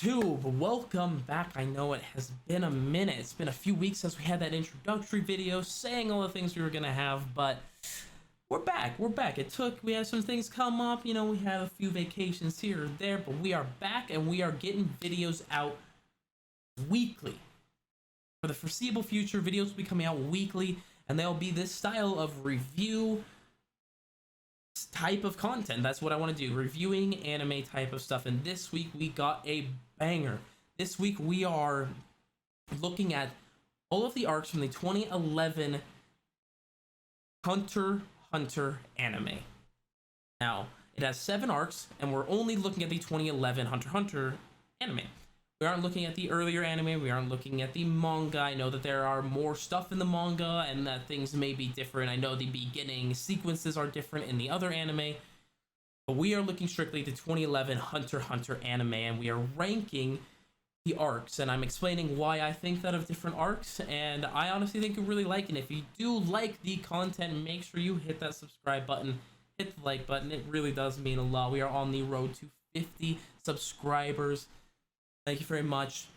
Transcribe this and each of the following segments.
YouTube, welcome back. I know it has been a minute. It's been a few weeks since we had that introductory video saying all the things we were gonna have, but we're back. We had some things come up, we had a few vacations here or there, but we are back and we are getting videos out weekly. For the foreseeable future, videos will be coming out weekly, and they'll be this style of review type of content. That's what I want to do, reviewing anime type of stuff. And this week we got a banger. This week we are looking at all of the arcs from the 2011 Hunter x Hunter anime. Now it has 7 arcs, and we're only looking at the 2011 Hunter x Hunter anime. We aren't looking at the earlier anime. We aren't looking at the manga. I know that there are more stuff in the manga and that things may be different. I know the beginning sequences are different in the other anime. But we are looking strictly at the 2011 Hunter x Hunter anime, and we are ranking the arcs. And I'm explaining why I think that of different arcs. And I honestly think you really like it. If you do like the content, make sure you hit that subscribe button. Hit the like button. It really does mean a lot. We are on the road to 50 subscribers. Thank you very much.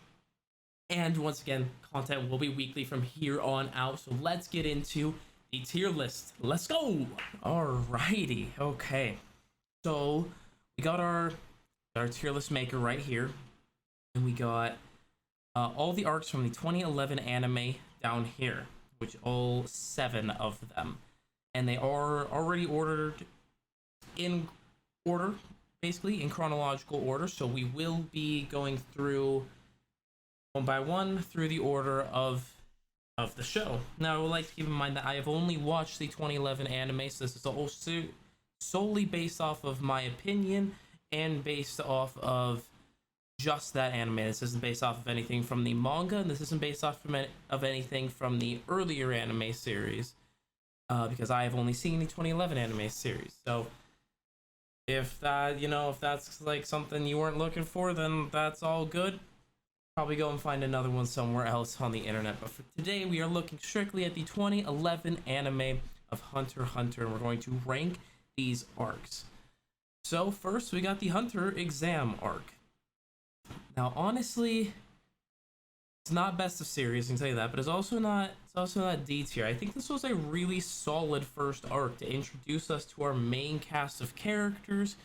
And once again, content will be weekly from here on out. So let's get into the tier list. Let's go. Alrighty. Okay. So we got our tier list maker right here. And we got all the arcs from the 2011 anime down here, which all 7 of them. And they are already ordered in order, basically in chronological order. So we will be going through one by one through the order of the show. Now I would like to keep in mind that I have only watched the 2011 anime, so this is also solely based off of my opinion and based off of just that anime. This isn't based off of anything from the manga, and this isn't based off of anything from the earlier anime series, because I have only seen the 2011 anime series. So if that, if that's like something you weren't looking for, then that's all good. Probably go and find another one somewhere else on the internet. But for today, we are looking strictly at the 2011 anime of Hunter x Hunter, and we're going to rank these arcs. So first, we got the Hunter exam arc. Now, honestly, it's not best of series, I can tell you that, but it's also not D tier. I think this was a really solid first arc to introduce us to our main cast of characters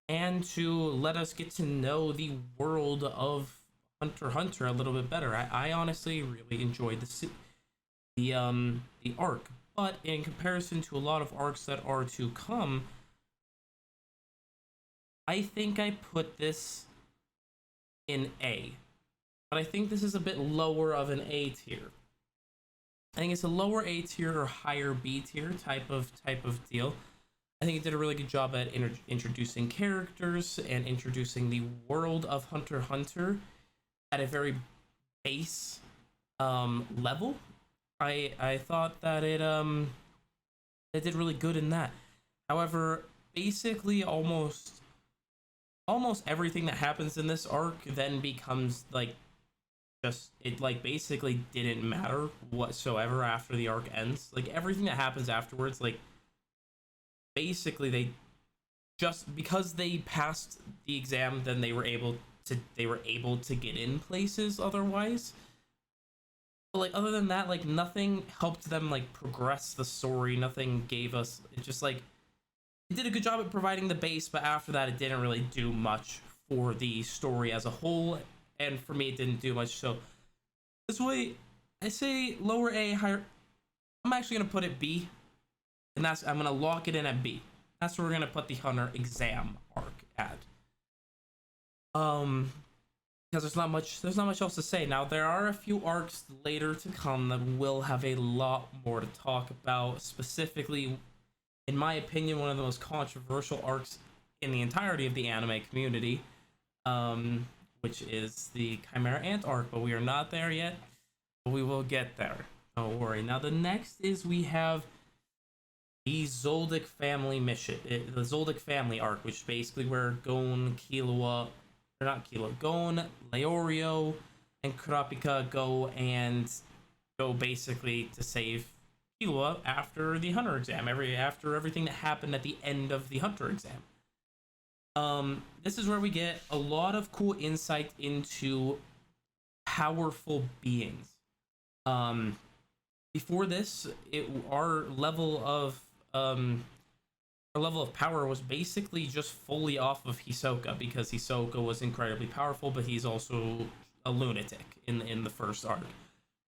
and to let us get to know the world of Hunter x Hunter a little bit better. I honestly really enjoyed the arc, but in comparison to a lot of arcs that are to come, I think I put this in A. But I think this is a bit lower of an A tier. I think it's a lower A tier or higher B tier type of deal. I think it did a really good job at introducing characters and introducing the world of Hunter x Hunter at a very base level. I thought that it did really good in that. However, basically almost everything that happens in this arc then becomes like it like basically didn't matter whatsoever after the arc ends. Like everything that happens afterwards, like basically they just, because they passed the exam, then they were able to get in places otherwise. But like other than that, like nothing helped them like progress the story. Nothing gave us, it just like, it did a good job at providing the base, but after that it didn't really do much for the story as a whole. And for me, it didn't do much. So this way, I say lower A, higher. I'm actually gonna put it B, and I'm gonna lock it in at B. That's where we're gonna put the Hunter exam arc at. Because there's not much else to say. Now there are a few arcs later to come that will have a lot more to talk about. Specifically, in my opinion, one of the most controversial arcs in the entirety of the anime community. Which is the Chimera Ant arc, but we are not there yet, but we will get there. Don't worry. Now the next is we have the Zoldic Family mission, the Zoldic Family arc, which is basically where Gon, Gon, Leorio, and Kurapika go basically to save Killua after the Hunter exam, after everything that happened at the end of the Hunter exam. This is where we get a lot of cool insight into powerful beings. Um, Before this, um our level of power was basically just fully off of Hisoka, because Hisoka was incredibly powerful, but he's also a lunatic in the first arc.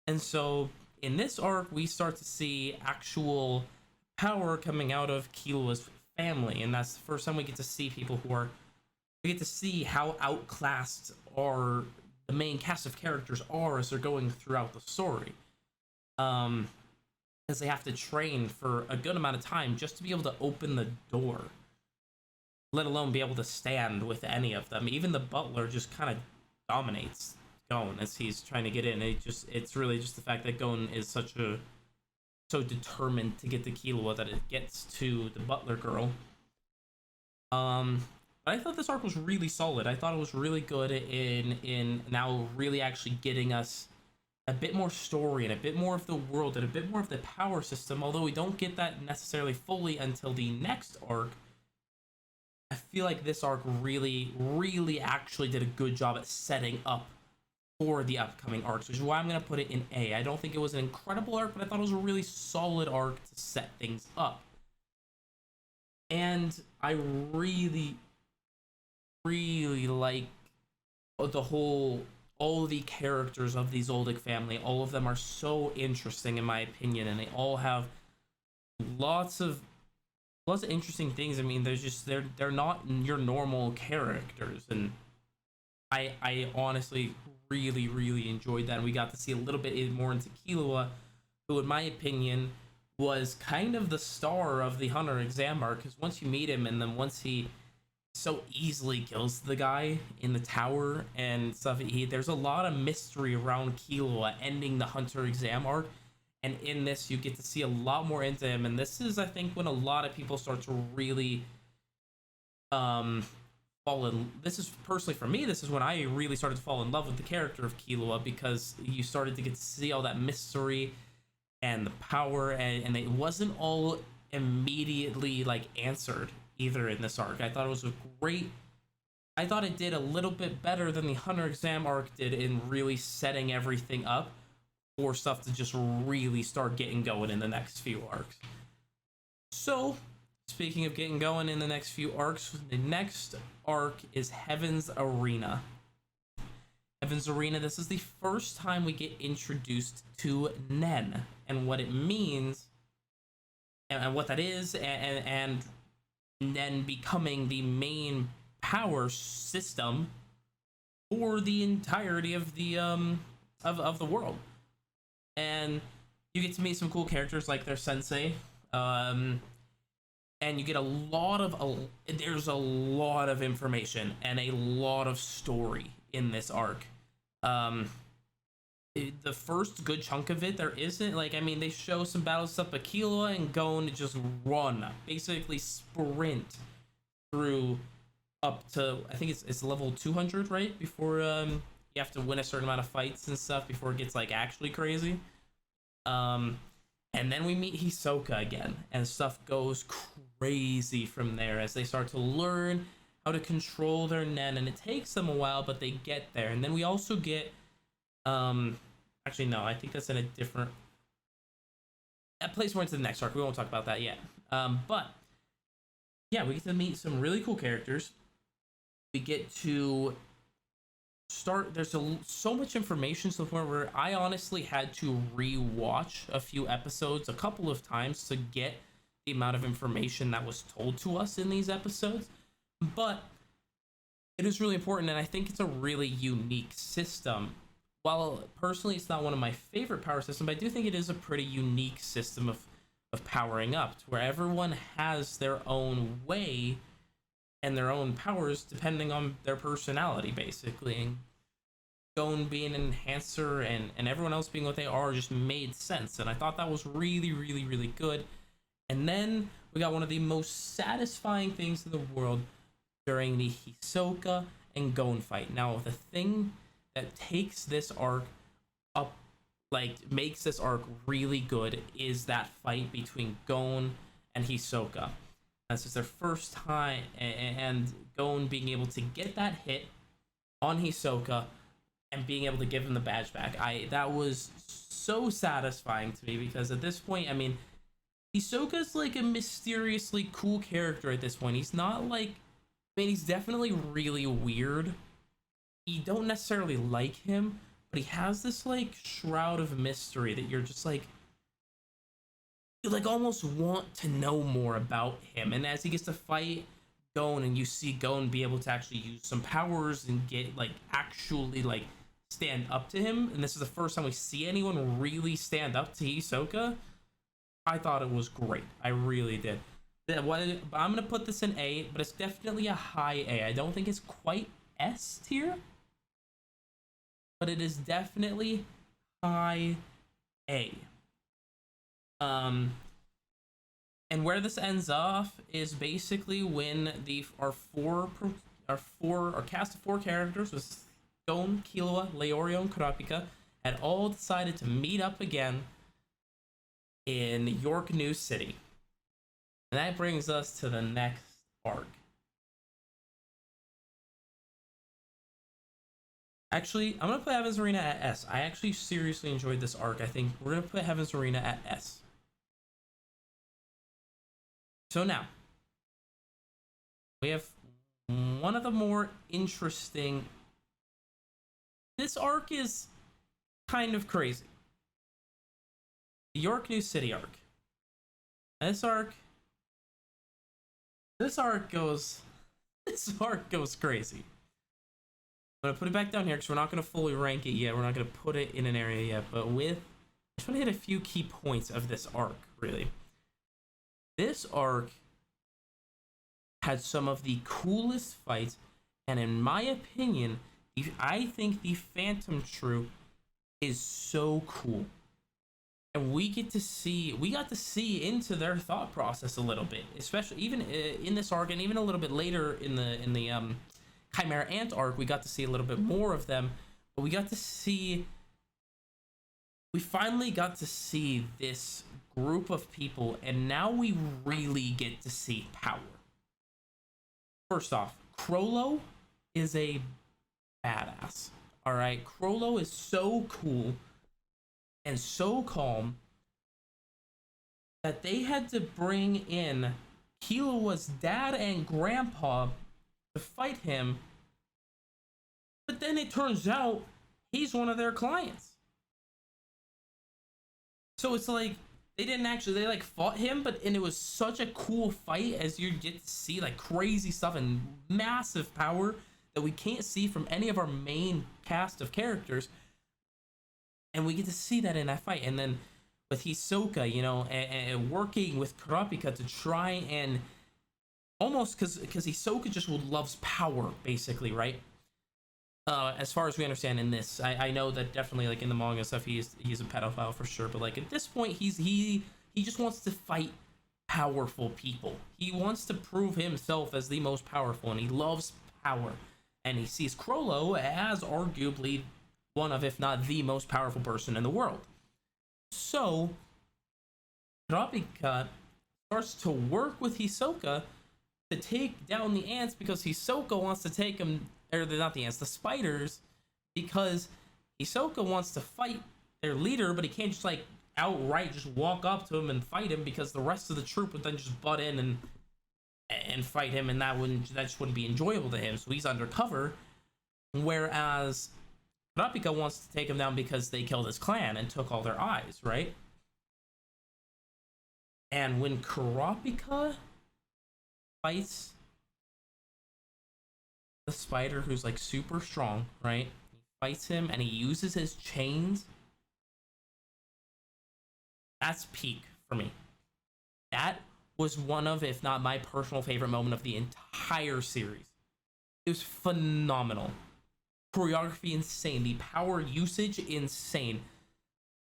And so in this arc, we start to see actual power coming out of Killua's family, and that's the first time we get to see people we get to see how outclassed the main cast of characters are as they're going throughout the story. Um, as they have to train for a good amount of time just to be able to open the door, let alone be able to stand with any of them. Even the butler just kind of dominates Gon as he's trying to get in. It's really just the fact that Gon is so determined to get to Killua that it gets to the butler girl. But I thought this arc was really solid. I thought it was really good in now really actually getting us a bit more story and a bit more of the world and a bit more of the power system, although we don't get that necessarily fully until the next arc. I feel like this arc really, really actually did a good job at setting up for the upcoming arcs, which is why I'm going to put it in A. I don't think it was an incredible arc, but I thought it was a really solid arc to set things up. And I really, really like all the characters of these Oldic family. All of them are so interesting in my opinion, and they all have lots of interesting things. I mean, they're not your normal characters, and I honestly really, really enjoyed that. We got to see a little bit more into Killua, who in my opinion was kind of the star of the Hunter exam arc, because once you meet him and then once he so easily kills the guy in the tower and stuff, there's a lot of mystery around Killua ending the Hunter exam arc, and in this you get to see a lot more into him. And this is, I think, when a lot of people start to really this is personally for me, this is when I really started to fall in love with the character of Killua, because you started to get to see all that mystery and the power, and it wasn't all immediately like answered either in this arc. I thought it did a little bit better than the Hunter exam arc did in really setting everything up for stuff to just really start getting going in the next few arcs. So speaking of getting going in the next few arcs, the next arc is Heaven's Arena. Heaven's Arena, this is the first time we get introduced to Nen and what it means and what that is, and Nen becoming the main power system for the entirety of the of the world. And you get to meet some cool characters like their sensei, and you get there's a lot of information and a lot of story in this arc. The first good chunk of it, there isn't, like, I mean, they show some battle stuff, but Killua and Gon just basically sprint through up to, I think it's level 200, right? Before you have to win a certain amount of fights and stuff before it gets like actually crazy. And then we meet Hisoka again, and stuff goes crazy from there as they start to learn how to control their Nen, and it takes them a while, but they get there. And then we also get actually no, I think that's in a different place. We're into the next arc. We won't talk about that yet. But yeah, we get to meet some really cool characters. We get to start. There's so much information to the point where I honestly had to re-watch a few episodes a couple of times to get the amount of information that was told to us in these episodes. But it is really important, and I think it's a really unique system. While personally it's not one of my favorite power systems, I do think it is a pretty unique system of powering up, to where everyone has their own way and their own powers depending on their personality, basically. And Gon being an enhancer and everyone else being what they are just made sense, and I thought that was really, really, really good. And then we got one of the most satisfying things in the world during the Hisoka and Gon fight. Now, the thing that takes this arc up, like makes this arc really good, is that fight between Gon and Hisoka. That's just their first time, and Gon being able to get that hit on Hisoka and being able to give him the badge back. That was so satisfying to me because at this point, I mean, Hisoka's like a mysteriously cool character at this point. He's not like, I mean, he's definitely really weird. You don't necessarily like him, but he has this like shroud of mystery that you're just like, you like almost want to know more about him. And as he gets to fight Gon, and you see Gon be able to actually use some powers and get like actually like stand up to him, and this is the first time we see anyone really stand up to Hisoka, I thought it was great. I really did. I'm gonna put this in A, but it's definitely a high A. I don't think it's quite S tier, but it is definitely high A. And where this ends off is basically when our cast of 4 characters with Gon, Killua, Leorio, and Kurapika had all decided to meet up again in York New City. And that brings us to the next arc. Actually, I'm gonna put Heaven's Arena at S. I actually seriously enjoyed this arc. I think we're gonna put Heaven's Arena at S. So now, we have one of the more interesting. This arc is kind of crazy. The York New City arc. This arc goes crazy. I'm gonna put it back down here because we're not gonna fully rank it yet. We're not gonna put it in an area yet. But I just want to hit a few key points of this arc. Really, this arc had some of the coolest fights, and in my opinion, I think the Phantom Troop is so cool. And we got to see into their thought process a little bit, especially even in this arc, and even a little bit later in the Chimera Ant arc. We got to see a little bit more of them, but we finally got to see this group of people, and now we really get to see power. First off, Chrollo is a badass. All right, Chrollo is so cool and so calm that they had to bring in Killua's dad and grandpa to fight him, but then it turns out he's one of their clients. So it's like they like fought him, and it was such a cool fight as you get to see like crazy stuff and massive power that we can't see from any of our main cast of characters, and we get to see that in that fight. And then with Hisoka, you know, and working with Kurapika to try and almost because Hisoka just loves power, basically, right? As far as we understand in this, I know that definitely like in the manga stuff he's a pedophile for sure, but like at this point he just wants to fight powerful people. He wants to prove himself as the most powerful, and he loves power. And he sees Chrollo as arguably one of, if not the most powerful person in the world. So Kurapika starts to work with Hisoka to take down the ants because Hisoka wants to take him, or they're not the ants, the spiders, because Hisoka wants to fight their leader, but he can't just like outright just walk up to him and fight him because the rest of the troop would then just butt in and fight him, and that just wouldn't be enjoyable to him. So he's undercover, whereas Kurapika wants to take him down because they killed his clan and took all their eyes, right? And when Kurapika fights the spider, who's like super strong, right? He fights him and he uses his chains. That's peak for me. That was one of, if not my personal favorite moment of the entire series. It was phenomenal. Choreography insane. The power usage insane.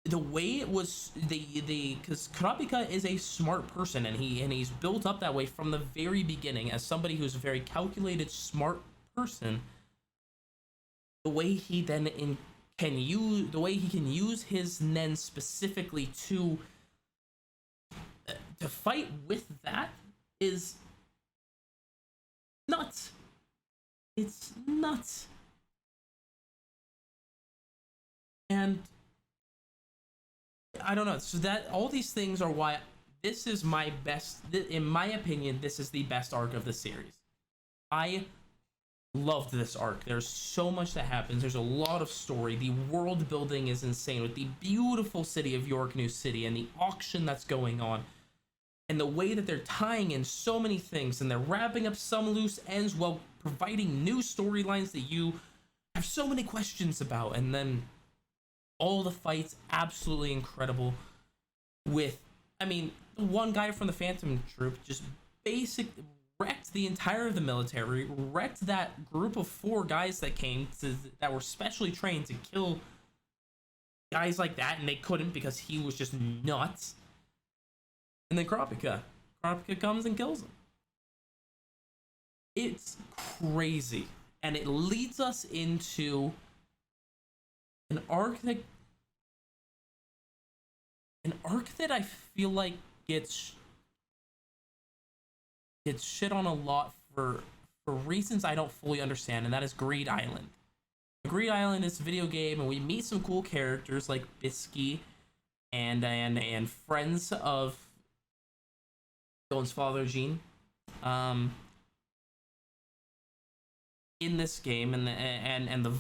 The way it was, because Kurapika is a smart person, and he's built up that way from the very beginning as somebody who's a very calculated, smart person. The way he then can use his nen specifically to fight with that is nuts. It's nuts. And I don't know. So that all these things are why this is my best. In my opinion, this is the best arc of the series. I loved this arc. There's so much that happens. There's a lot of story. The world building is insane with the beautiful city of York New City and the auction that's going on. And the way that they're tying in so many things and they're wrapping up some loose ends while providing new storylines that you have so many questions about. And then all the fights, absolutely incredible. With, I mean, one guy from the Phantom Troop just wrecked the entire of the military, wrecked that group of 4 guys that were specially trained to kill guys like that, and they couldn't because he was just nuts. And then Kurapika comes and kills him. It's crazy, and it leads us into an arc that I feel like gets shit on a lot for reasons I don't fully understand, and that is Greed Island. Greed Island is a video game, and we meet some cool characters like Bisky and friends of Dylan's father, Gene, in this game, and the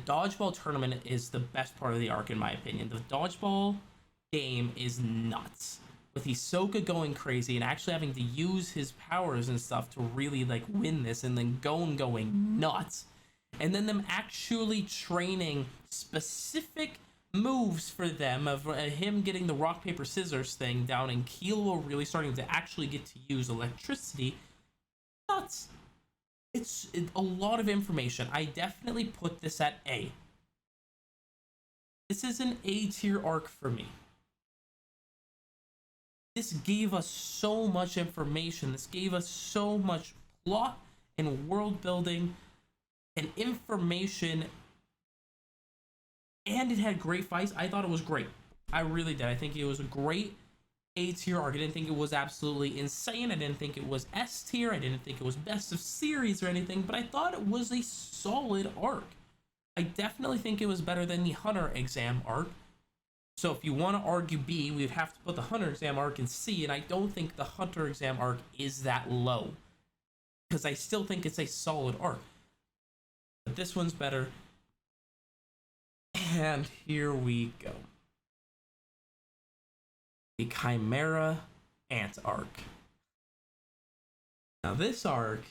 dodgeball tournament is the best part of the arc in my opinion. The dodgeball game is nuts, with Hisoka going crazy and actually having to use his powers and stuff to really like win this, and then going nuts, and then them actually training specific moves for them of him getting the rock paper scissors thing down, and Kilo really starting to actually get to use electricity. Nuts. It's a lot of information. I definitely put this at A. This is an A tier arc for me. This gave us so much information. This gave us so much plot and world building and information, and it had great fights. I thought it was great. I really did. I think it was a great A tier arc. I didn't think it was absolutely insane. I didn't think it was S tier. I didn't think it was best of series or anything, but I thought it was a solid arc. I definitely think it was better than the Hunter exam arc. So if you want to argue B, we would have to put the Hunter exam arc in C, and I don't think the Hunter exam arc is that low, because I still think it's a solid arc. But this one's better. And here we go. The Chimera Ant arc. Now this arc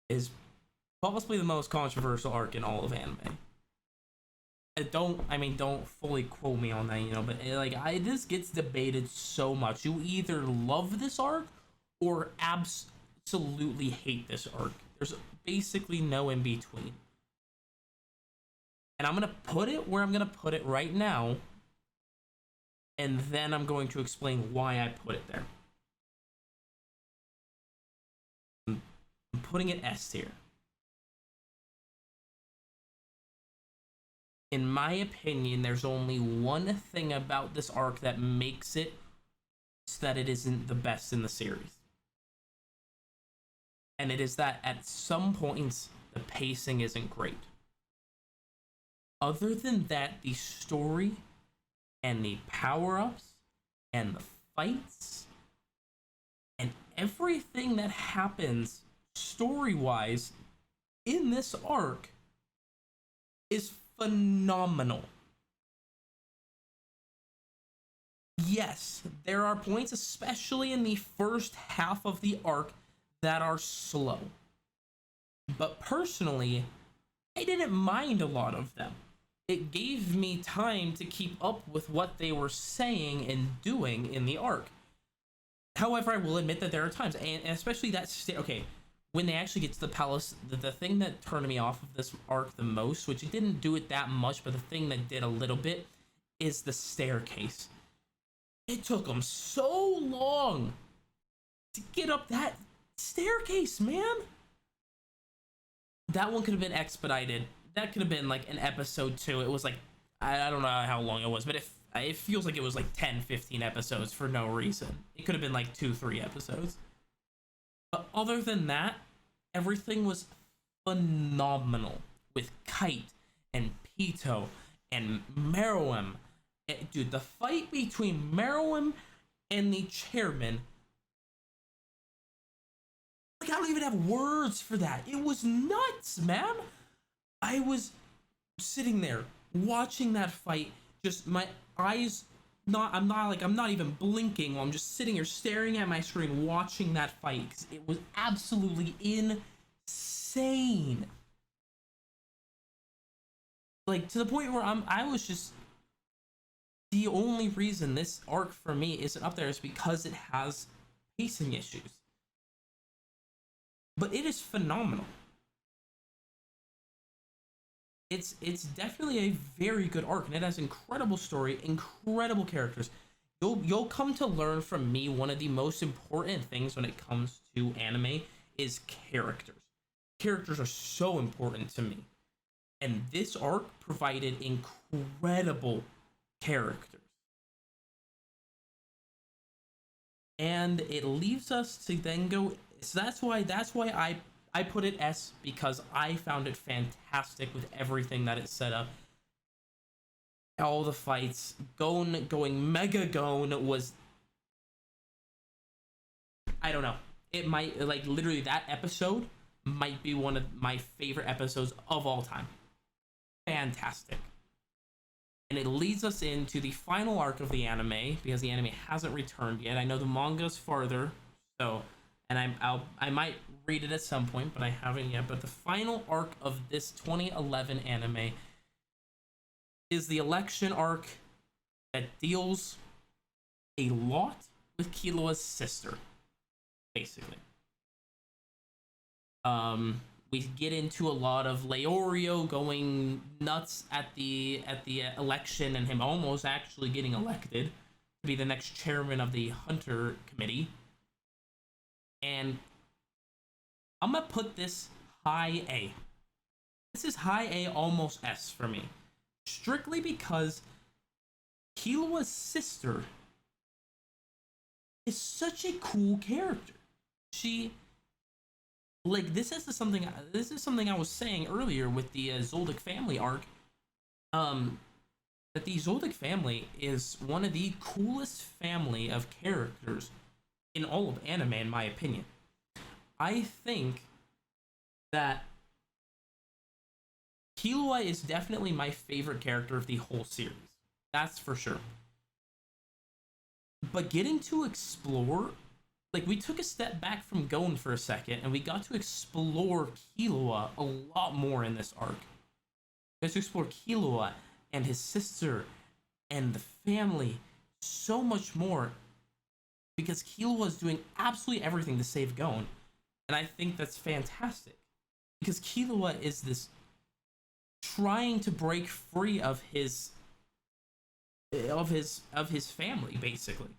is possibly the most controversial arc in all of anime. Don't fully quote me on that, but this gets debated so much. You either love this arc or absolutely hate this arc. There's basically no in between. And I'm going to put it where I'm going to put it right now, and then I'm going to explain why I put it there. I'm putting it S tier. In my opinion, there's only one thing about this arc that makes it so that it isn't the best in the series. And it is that at some points, the pacing isn't great. Other than that, the story and the power-ups and the fights and everything that happens story-wise in this arc is phenomenal. Yes, there are points, especially in the first half of the arc, that are slow. But personally, I didn't mind a lot of them. It gave me time to keep up with what they were saying and doing in the arc. However, I will admit that there are times, and especially that when they actually get to the palace, the thing that turned me off of this arc the most, which it didn't do it that much, but the thing that did a little bit, is the staircase. It took them so long to get up that staircase, man. That one could have been expedited. That could have been like an episode 2. It was like, I don't know how long it was, but It feels like it was like 10, 15 episodes for no reason. It could have been like 2, 3 episodes. But other than that, everything was phenomenal with Kite and Pito and Meruem. Dude, the fight between Meruem and the chairman, like, I don't even have words for that. It was nuts, man. I was sitting there watching that fight, just my eyes I'm not even blinking while I'm just sitting here staring at my screen watching that fight because it was absolutely insane. Like, to the point where I was just, the only reason this arc for me isn't up there is because it has pacing issues. But it is phenomenal. It's definitely a very good arc, and it has incredible story, incredible characters. You'll come to learn from me, one of the most important things when it comes to anime is characters. Characters are so important to me. And this arc provided incredible characters. And it leaves us to then go, so that's why I put it S, because I found it fantastic with everything that it set up. All the fights, going Mega Gon was, I don't know. It might, like, literally that episode might be one of my favorite episodes of all time. Fantastic. And it leads us into the final arc of the anime, because the anime hasn't returned yet. I know the manga's farther, so, and I might read it at some point, but I haven't yet. But the final arc of this 2011 anime is the election arc that deals a lot with Killua's sister, basically. We get into a lot of Leorio going nuts at the election, and him almost actually getting elected to be the next chairman of the Hunter Committee. And I'm gonna put this high A. This is high A, almost S for me. Strictly because Killua's sister is such a cool character. She, like, this is something I was saying earlier with the Zoldyck Family arc. That the Zoldyck Family is one of the coolest family of characters in all of anime, in my opinion. I think that Killua is definitely my favorite character of the whole series. That's for sure. But getting to explore, like, we took a step back from Gon for a second, and we got to explore Killua a lot more in this arc. We got to explore Killua and his sister and the family so much more, because Killua is doing absolutely everything to save Gon. And I think that's fantastic, because Killua is this trying to break free of his family, basically.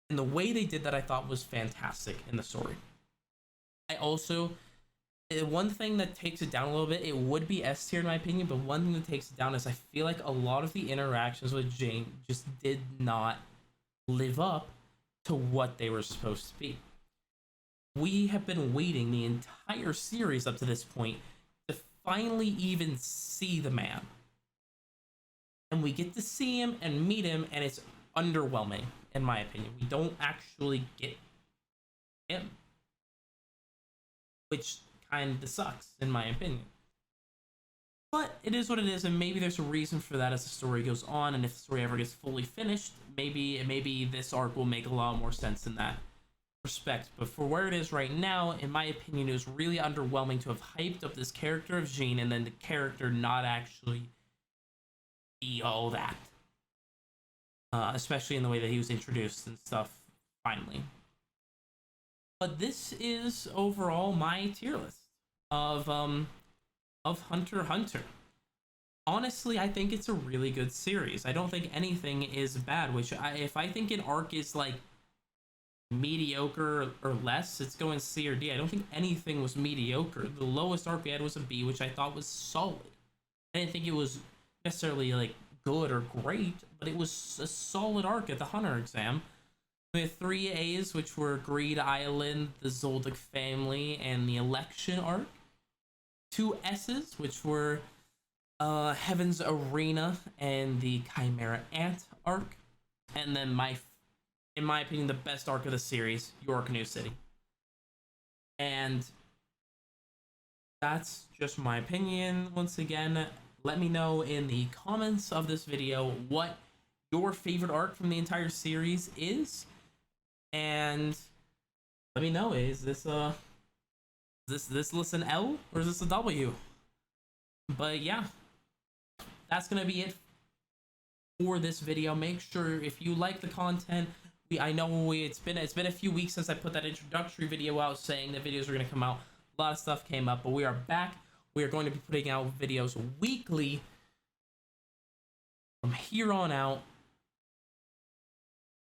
And the way they did that, I thought, was fantastic in the story. I also, one thing that takes it down a little bit, it would be S tier in my opinion, but one thing that takes it down is I feel like a lot of the interactions with Jane just did not live up to what they were supposed to be. We have been waiting the entire series up to this point to finally even see the man. And we get to see him and meet him, and it's underwhelming, in my opinion. We don't actually get him, which kind of sucks, in my opinion. But it is what it is, and maybe there's a reason for that as the story goes on, and if the story ever gets fully finished, maybe this arc will make a lot more sense in that respect. But for where it is right now, in my opinion, it was really underwhelming to have hyped up this character of Jean and then the character not actually be all that. Especially in the way that he was introduced and stuff, finally. But this is overall my tier list of Hunter x Hunter. Honestly, I think it's a really good series. I don't think anything is bad, which if I think an arc is like mediocre or less, it's going C or D. I don't think anything was mediocre. The lowest arc we had was a B, which I thought was solid. I didn't think it was necessarily like good or great, but it was a solid arc at the Hunter exam. We had 3 A's, which were Greed Island, the Zoldic Family, and the Election arc. 2 S's, which were Heaven's Arena and the Chimera Ant arc. And then in my opinion, the best arc of the series, York New City. And that's just my opinion. Once again, let me know in the comments of this video what your favorite arc from the entire series is. And let me know, is this list an L or is this a W? But yeah, that's gonna be it for this video. Make sure if you like the content, I know it's been a few weeks since I put that introductory video out saying that videos were gonna come out. A lot of stuff came up, but we are back. We are going to be putting out videos weekly from here on out.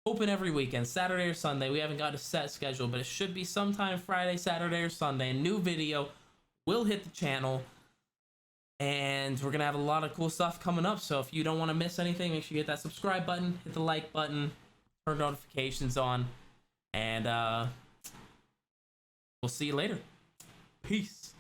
Open every weekend, Saturday or Sunday. We haven't got a set schedule, but it should be sometime Friday, Saturday, or Sunday. A new video will hit the channel, and we're gonna have a lot of cool stuff coming up. So if you don't want to miss anything, make sure you hit that subscribe button, hit the like button, turn notifications on, and we'll see you later. Peace.